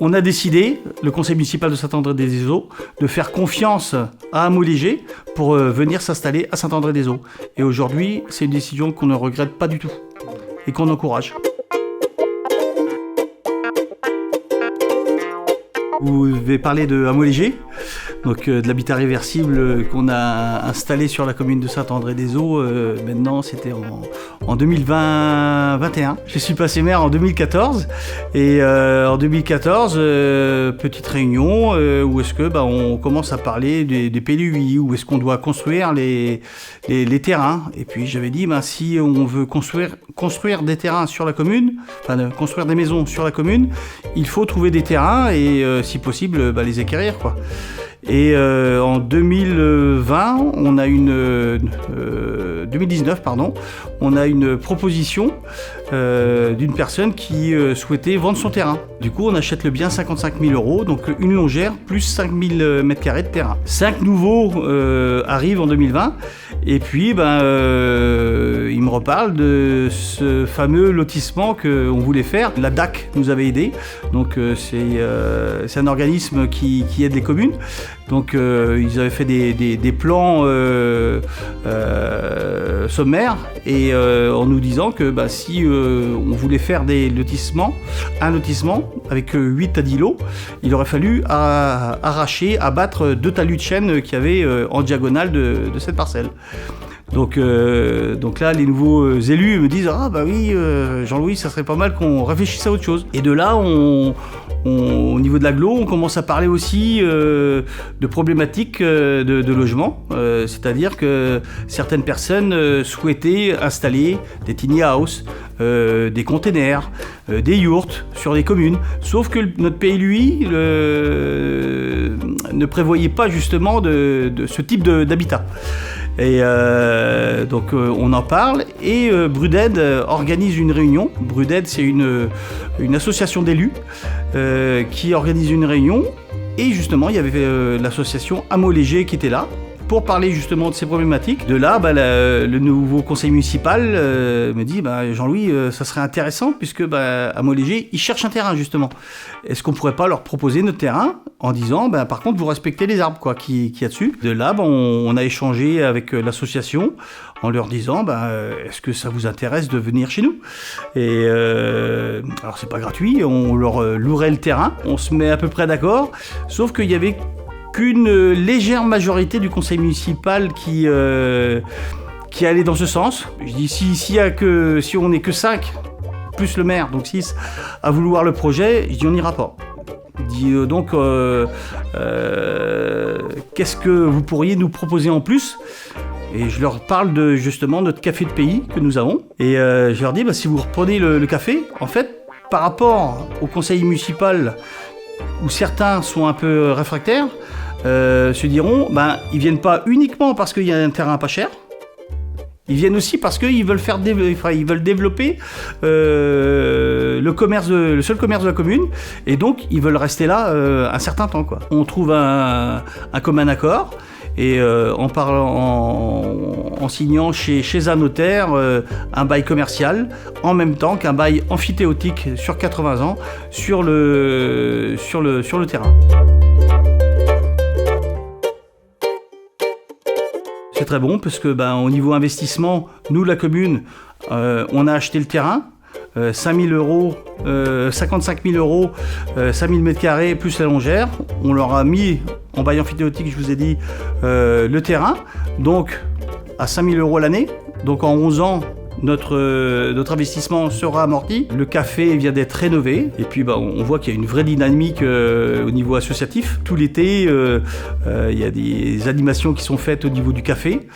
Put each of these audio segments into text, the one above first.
On a décidé, le conseil municipal de Saint-André-des-Eaux, de faire confiance à Hameaux Léger pour venir s'installer à Saint-André-des-Eaux. Et aujourd'hui, c'est une décision qu'on ne regrette pas du tout et qu'on encourage. Vous avez parlé de Hameaux Léger, donc de l'habitat réversible qu'on a installé sur la commune de Saint-André-des-Eaux. Maintenant, c'était en 2021. Je suis passé maire en 2014 et en 2014, petite réunion où est-ce que on commence à parler des PLUI, où est-ce qu'on doit construire les terrains. Et puis j'avais dit si on veut construire des terrains sur la commune, construire des maisons sur la commune, il faut trouver des terrains et si possible les acquérir quoi. Et en 2020, 2019, on a une proposition d'une personne qui souhaitait vendre son terrain. Du coup, on achète le bien 55 000 €, donc une longère plus 5 000 m² de terrain. 5 nouveaux arrivent en 2020. Et puis, il me reparle de ce fameux lotissement qu'on voulait faire. La DAC nous avait aidés. Donc, c'est un organisme qui aide les communes. Donc, ils avaient fait des plans sommaires et en nous disant que si on voulait faire un lotissement avec 8 à 10 lots, il aurait fallu abattre 2 talus de chêne qu'il y avait en diagonale de cette parcelle. Donc là, les nouveaux élus me disent oui, Jean-Louis, ça serait pas mal qu'on réfléchisse à autre chose. Et de là, au niveau de l'agglo, on commence à parler aussi de problématiques de logement. C'est-à-dire que certaines personnes souhaitaient installer des tiny house, des containers, des yurts sur les communes. Sauf que notre PLUI ne prévoyait pas justement de ce type d'habitat. Et donc on en parle et Bruded organise une réunion. Bruded, c'est une association d'élus qui organise une réunion et justement il y avait l'association Hameaux Léger qui était là pour parler justement de ces problématiques. De là, le nouveau conseil municipal me dit Jean-Louis, ça serait intéressant puisque Hameaux Léger, ils cherchent un terrain justement. Est-ce qu'on pourrait pas leur proposer notre terrain en disant par contre vous respectez les arbres qu'il y a dessus. De là, on a échangé avec l'association en leur disant est-ce que ça vous intéresse de venir chez nous. Et alors c'est pas gratuit, on leur louerait le terrain, on se met à peu près d'accord, sauf qu'il y avait qu'une légère majorité du conseil municipal qui allait dans ce sens. Je dis si on n'est que 5 plus le maire, donc 6 à vouloir le projet, je dis on n'ira pas. Je dis donc qu'est-ce que vous pourriez nous proposer en plus? Et je leur parle de justement notre café de pays que nous avons. Et je leur dis si vous reprenez le café, en fait, par rapport au conseil municipal où certains sont un peu réfractaires, se diront, ils viennent pas uniquement parce qu'il y a un terrain pas cher, ils viennent aussi parce qu'ils veulent développer le seul commerce de la commune, et donc ils veulent rester là un certain temps quoi. On trouve un commun accord. Et en signant chez un notaire un bail commercial en même temps qu'un bail amphithéotique sur 80 ans sur le terrain. C'est très bon parce que au niveau investissement, nous la commune, on a acheté le terrain. 55 000 €, 5 000 m² plus la longère. On leur a mis en bail amphithéotique, je vous ai dit, le terrain, donc à 5 000 € l'année. Donc en 11 ans, notre investissement sera amorti. Le café vient d'être rénové et puis on voit qu'il y a une vraie dynamique au niveau associatif. Tout l'été, il y a des animations qui sont faites au niveau du café.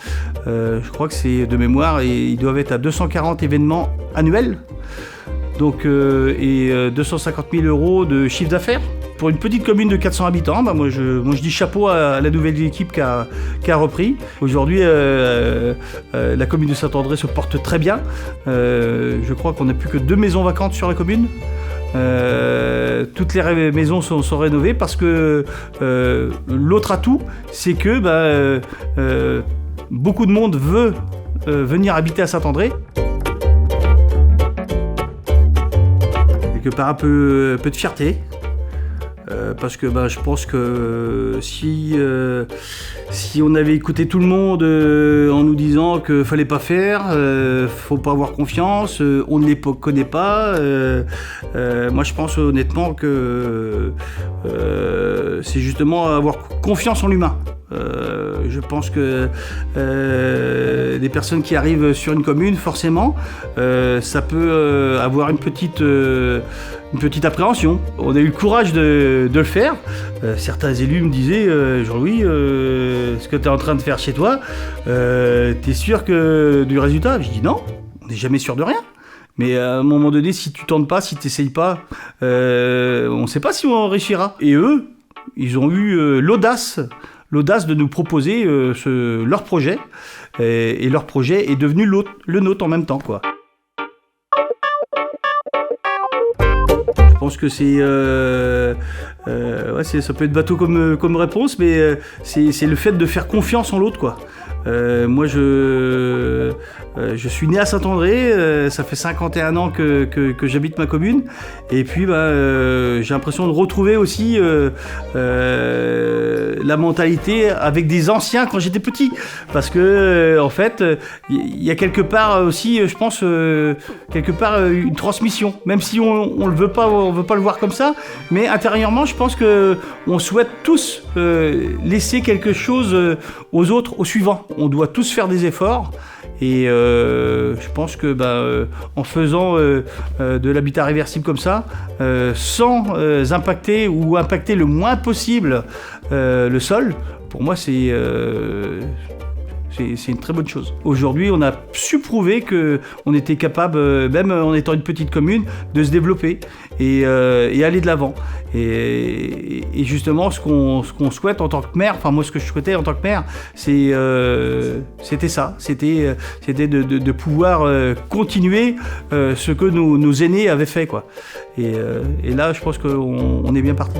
Je crois que c'est de mémoire et ils doivent être à 240 événements annuels. Donc, 250 000 € de chiffre d'affaires. Pour une petite commune de 400 habitants, moi je dis chapeau à la nouvelle équipe qui a repris. Aujourd'hui, la commune de Saint-André se porte très bien. Je crois qu'on n'a plus que 2 maisons vacantes sur la commune. Toutes les maisons sont rénovées parce que l'autre atout, c'est que beaucoup de monde veut venir habiter à Saint-André. Quelque part un peu de fierté. Parce que je pense que si on avait écouté tout le monde en nous disant qu'il ne fallait pas faire, faut pas avoir confiance, on ne les connaît pas, moi je pense honnêtement que c'est justement avoir confiance en l'humain. Je pense que des personnes qui arrivent sur une commune, forcément, ça peut avoir une petite appréhension. On a eu le courage de le faire. Certains élus me disaient Jean-Louis, ce que tu es en train de faire chez toi, t'es sûr du résultat? Je dis non, on n'est jamais sûr de rien. Mais à un moment donné, si tu tentes pas, si tu n'essayes pas, on ne sait pas si on réussira. Et eux, ils ont eu l'audace de nous proposer leur projet. Et leur projet est devenu le nôtre en même temps, quoi. Je pense que ça peut être bateau comme réponse, mais c'est le fait de faire confiance en l'autre, quoi. Moi, je suis né à Saint-André, ça fait 51 ans que j'habite ma commune, et puis j'ai l'impression de retrouver aussi la mentalité avec des anciens quand j'étais petit, parce que en fait, il y a quelque part aussi, je pense, quelque part une transmission, même si on le veut pas le voir comme ça, mais intérieurement, je pense que on souhaite tous laisser quelque chose aux autres, aux suivants. On doit tous faire des efforts. Et je pense que en faisant de l'habitat réversible comme ça, sans impacter le moins possible le sol, pour moi c'est une très bonne chose. Aujourd'hui, on a su prouver qu'on était capable, même en étant une petite commune, de se développer et aller de l'avant. Et justement, ce qu'on souhaite en tant que maire, enfin moi ce que je souhaitais en tant que maire, c'était ça, c'était de pouvoir continuer ce que nos aînés avaient fait, quoi. Et là, je pense qu'on est bien parti.